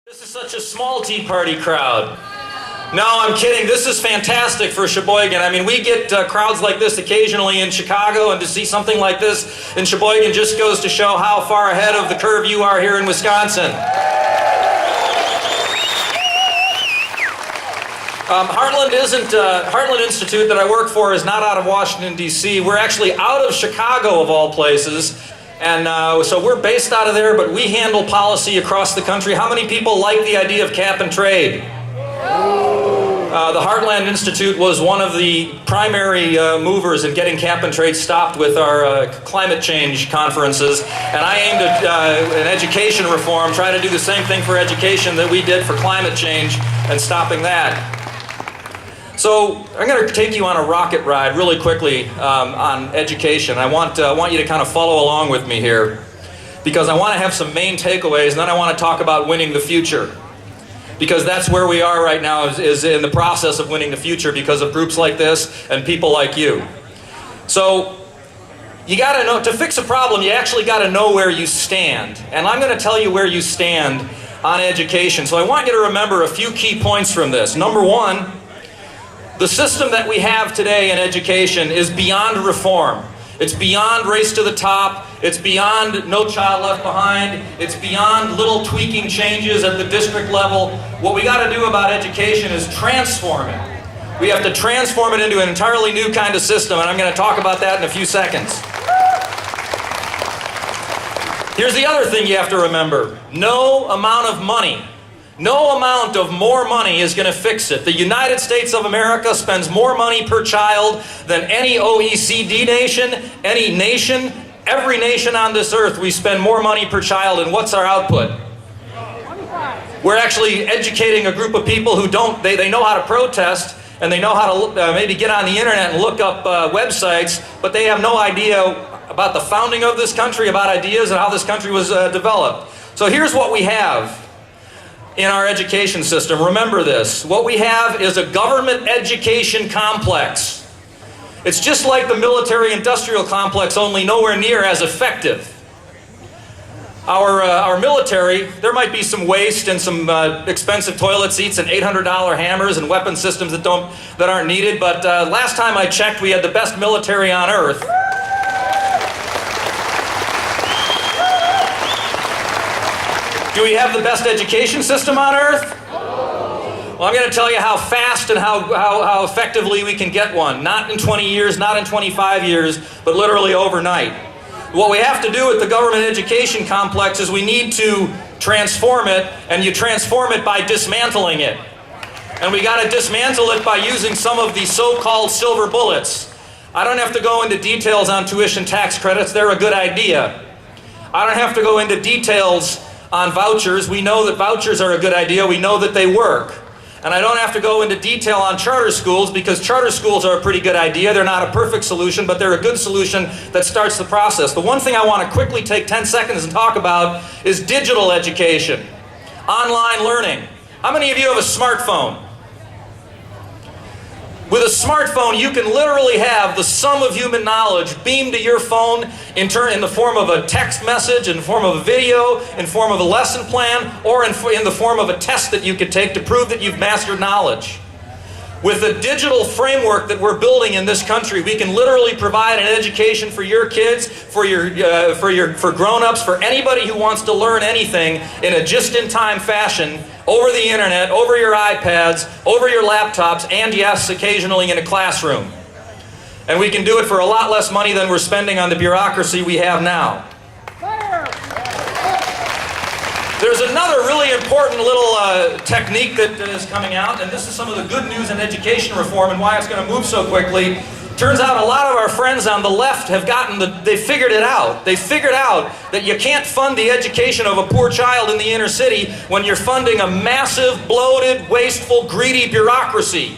This is such a small Tea Party crowd. No, I'm kidding. This is fantastic for Sheboygan. I mean, we get crowds like this occasionally in Chicago, and to see something like this in Sheboygan just goes to show how far ahead of the curve you are here in Wisconsin. Heartland Institute that I work for is not out of Washington, D.C. We're actually out of Chicago, of all places. And so we're based out of there, but we handle policy across the country. How many people like the idea of cap and trade? The Heartland Institute was one of the primary movers in getting cap and trade stopped with our climate change conferences. And I aimed at education reform, trying to do the same thing for education that we did for climate change and stopping that. So I'm going to take you on a rocket ride really quickly on education. I want you to kind of follow along with me here, because I want to have some main takeaways, and then I want to talk about winning the future. Because that's where we are right now, is in the process of winning the future because of groups like this and people like you. So you got to know, to fix a problem, you actually got to know where you stand. And I'm going to tell you where you stand on education. So I want you to remember a few key points from this. Number one, the system that we have today in education is beyond reform. It's beyond race to the top. It's beyond no child left behind. It's beyond little tweaking changes at the district level. What we got to do about education is transform it. We have to transform it into an entirely new kind of system, and I'm going to talk about that in a few seconds. Here's the other thing you have to remember. No amount of money, no amount of more money is going to fix it. The United States of America spends more money per child than any OECD nation, any nation, every nation on this earth. We spend more money per child, and what's our output? We're actually educating a group of people who they know how to protest, and they know how to maybe get on the internet and look up websites, but they have no idea about the founding of this country, about ideas and how this country was developed. So here's what we have in our education system. Remember this. What we have is a government education complex. It's just like the military-industrial complex, only nowhere near as effective. Our military, there might be some waste and some expensive toilet seats and $800 hammers and weapon systems that aren't needed, but last time I checked, we had the best military on earth. Do we have the best education system on earth? Well, I'm going to tell you how fast and how effectively we can get one. Not in 20 years, not in 25 years, but literally overnight. What we have to do with the government education complex is we need to transform it, and you transform it by dismantling it. And we got to dismantle it by using some of the so-called silver bullets. I don't have to go into details on tuition tax credits. They're a good idea. I don't have to go into details on vouchers. We know that vouchers are a good idea. We know that they work. And I don't have to go into detail on charter schools, because charter schools are a pretty good idea. They're not a perfect solution, but they're a good solution that starts the process. The one thing I want to quickly take 10 seconds and talk about is digital education, online learning. How many of you have a smartphone? With a smartphone, you can literally have the sum of human knowledge beamed to your phone in the form of a text message, in the form of a video, in the form of a lesson plan, or in the form of a test that you could take to prove that you've mastered knowledge. With the digital framework that we're building in this country, we can literally provide an education for your kids, for grown-ups, for anybody who wants to learn anything in a just-in-time fashion, over the internet, over your iPads, over your laptops, and yes, occasionally in a classroom. And we can do it for a lot less money than we're spending on the bureaucracy we have now. There's another really important little technique that is coming out, and this is some of the good news in education reform and why it's going to move so quickly. Turns out a lot of our friends on the left have they figured it out. They figured out that you can't fund the education of a poor child in the inner city when you're funding a massive, bloated, wasteful, greedy bureaucracy.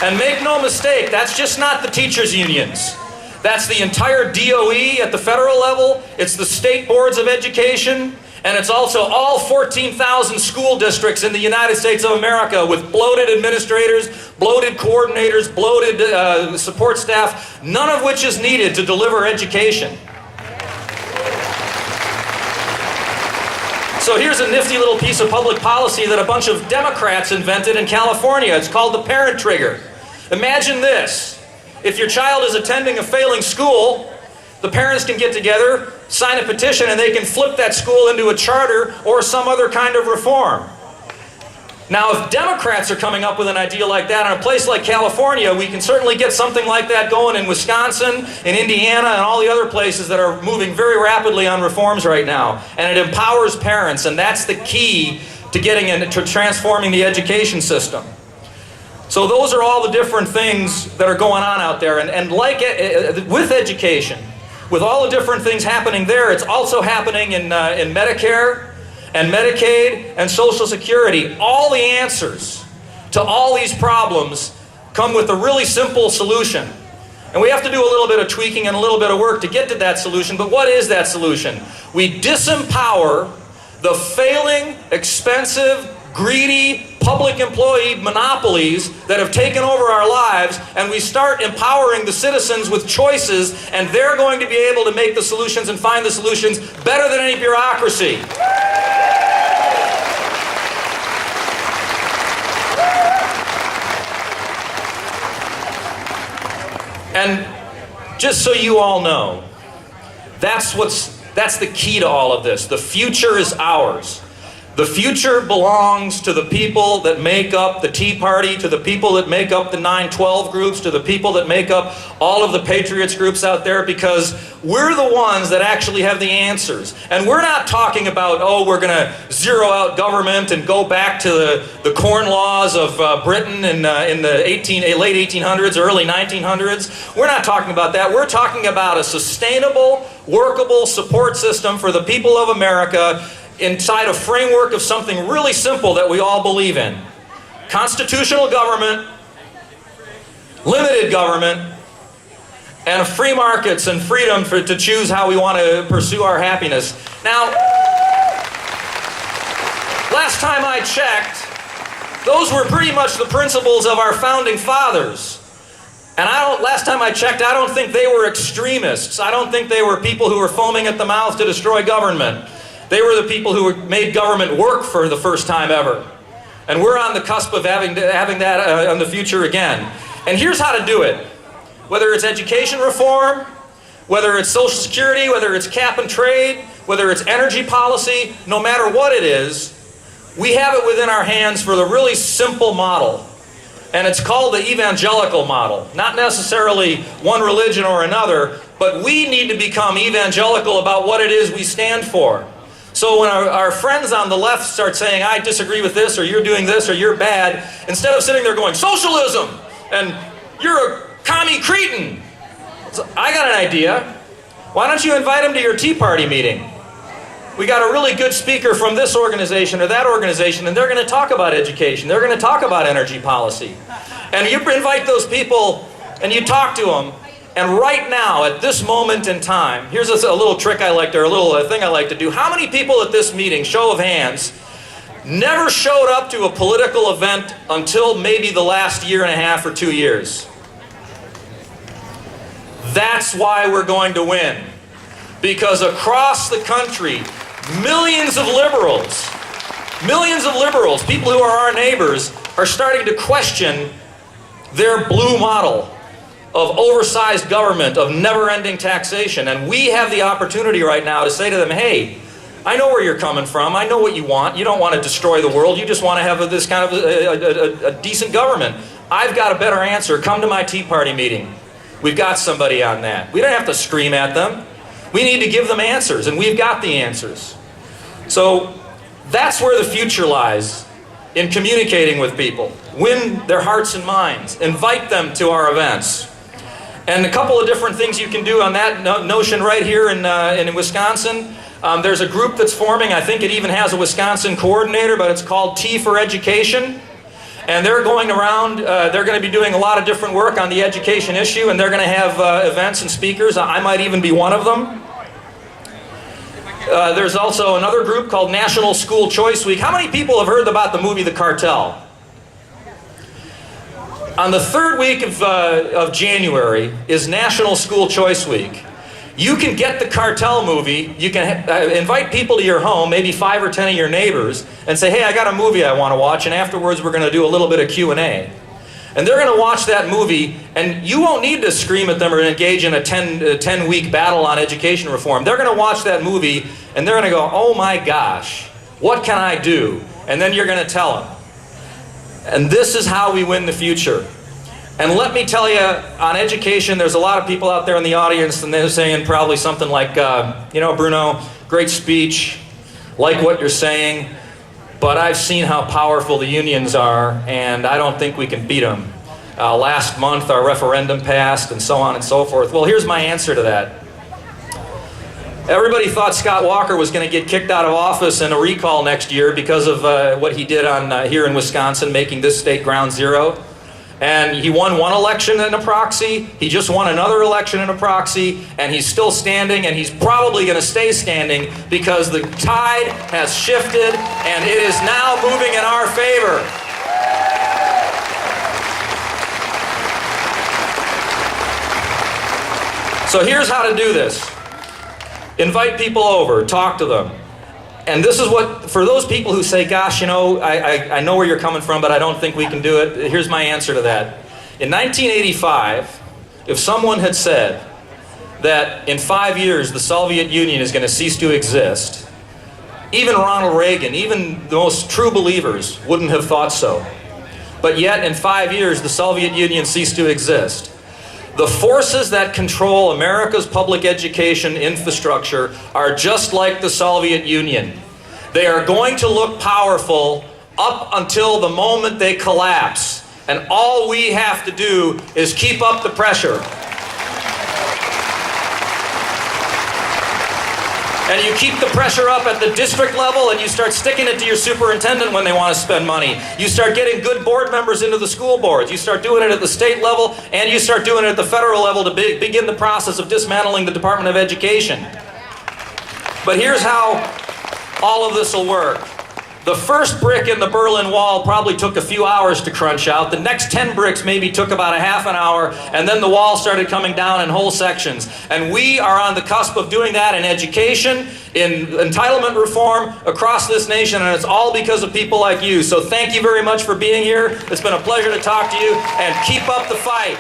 And make no mistake, that's just not the teachers' unions. That's the entire DOE at the federal level. It's the state boards of education. And it's also all 14,000 school districts in the United States of America with bloated administrators, bloated coordinators, bloated support staff, none of which is needed to deliver education. So here's a nifty little piece of public policy that a bunch of Democrats invented in California. It's called the parent trigger. Imagine this. If your child is attending a failing school, the parents can get together, sign a petition, and they can flip that school into a charter or some other kind of reform. Now, if Democrats are coming up with an idea like that in a place like California, we can certainly get something like that going in Wisconsin, in Indiana, and all the other places that are moving very rapidly on reforms right now. And it empowers parents, and that's the key to getting into transforming the education system. So those are all the different things that are going on out there. And like with education, with all the different things happening there, it's also happening in Medicare and Medicaid and Social Security. All the answers to all these problems come with a really simple solution. And we have to do a little bit of tweaking and a little bit of work to get to that solution. But what is that solution? We disempower the failing, expensive, greedy public employee monopolies that have taken over our lives, and we start empowering the citizens with choices, and they're going to be able to make the solutions and find the solutions better than any bureaucracy. And just so you all know, that's the key to all of this. The future is ours. The future belongs to the people that make up the Tea Party, to the people that make up the 9/12 groups, to the people that make up all of the Patriots groups out there, because we're the ones that actually have the answers. And we're not talking about, oh, we're going to zero out government and go back to the Corn Laws of Britain in the late 1800s, early 1900s. We're not talking about that. We're talking about a sustainable, workable support system for the people of America inside a framework of something really simple that we all believe in. Constitutional government, limited government, and free markets and freedom to choose how we want to pursue our happiness. Now, last time I checked, those were pretty much the principles of our founding fathers. And last time I checked, I don't think they were extremists. I don't think they were people who were foaming at the mouth to destroy government. They were the people who made government work for the first time ever. And we're on the cusp of having that in the future again. And here's how to do it. Whether it's education reform, whether it's Social Security, whether it's cap and trade, whether it's energy policy, no matter what it is, we have it within our hands for the really simple model. And it's called the evangelical model. Not necessarily one religion or another, but we need to become evangelical about what it is we stand for. So when our friends on the left start saying, I disagree with this, or you're doing this, or you're bad, instead of sitting there going, socialism, and you're a commie cretin, so I got an idea. Why don't you invite them to your Tea Party meeting? We got a really good speaker from this organization or that organization, and they're going to talk about education. They're going to talk about energy policy. And you invite those people, and you talk to them. And right now, at this moment in time, here's a little trick I like to, or a little thing I like to do. How many people at this meeting, show of hands, never showed up to a political event until maybe the last year and a half or 2 years? That's why we're going to win. Because across the country, millions of liberals, people who are our neighbors, are starting to question their blue model of oversized government, of never-ending taxation. And we have the opportunity right now to say to them, hey, I know where you're coming from. I know what you want. You don't want to destroy the world. You just want to have this kind of a decent government. I've got a better answer. Come to my Tea Party meeting. We've got somebody on that. We don't have to scream at them. We need to give them answers, and we've got the answers. So that's where the future lies, in communicating with people. Win their hearts and minds. Invite them to our events. And a couple of different things you can do on that notion right here in Wisconsin. There's a group that's forming. I think it even has a Wisconsin coordinator, but it's called Tea for Education. And they're going around, they're going to be doing a lot of different work on the education issue, and they're going to have events and speakers. I might even be one of them. There's also another group called National School Choice Week. How many people have heard about the movie The Cartel? On the third week of January is National School Choice Week. You can get the cartel movie, you can invite people to your home, maybe 5 or 10 of your neighbors, and say, hey, I got a movie I want to watch, and afterwards we're going to do a little bit of Q&A. And they're going to watch that movie, and you won't need to scream at them or engage in a 10-week battle on education reform. They're going to watch that movie, and they're going to go, oh my gosh, what can I do? And then you're going to tell them. And this is how we win the future. And let me tell you, on education, there's a lot of people out there in the audience, and they're saying probably something like, you know, Bruno, great speech, like what you're saying, but I've seen how powerful the unions are, and I don't think we can beat them. Last month, our referendum passed, and so on and so forth. Well, here's my answer to that. Everybody thought Scott Walker was going to get kicked out of office in a recall next year because of what he did on here in Wisconsin, making this state ground zero. And he won one election in a proxy, he just won another election in a proxy, and he's still standing, and he's probably going to stay standing because the tide has shifted and it is now moving in our favor. So here's how to do this. Invite people over, talk to them. And this is what, for those people who say, gosh, you know, I know where you're coming from, but I don't think we can do it. Here's my answer to that. In 1985, if someone had said that in 5 years the Soviet Union is going to cease to exist, even Ronald Reagan, even the most true believers wouldn't have thought so. But yet in 5 years the Soviet Union ceased to exist. The forces that control America's public education infrastructure are just like the Soviet Union. They are going to look powerful up until the moment they collapse. And all we have to do is keep up the pressure. And you keep the pressure up at the district level, and you start sticking it to your superintendent when they want to spend money. You start getting good board members into the school boards. You start doing it at the state level, and you start doing it at the federal level to begin the process of dismantling the Department of Education. But here's how all of this will work. The first brick in the Berlin Wall probably took a few hours to crunch out. The next 10 bricks maybe took about a half an hour, and then the wall started coming down in whole sections. And we are on the cusp of doing that in education, in entitlement reform across this nation, and it's all because of people like you. So thank you very much for being here. It's been a pleasure to talk to you, and keep up the fight.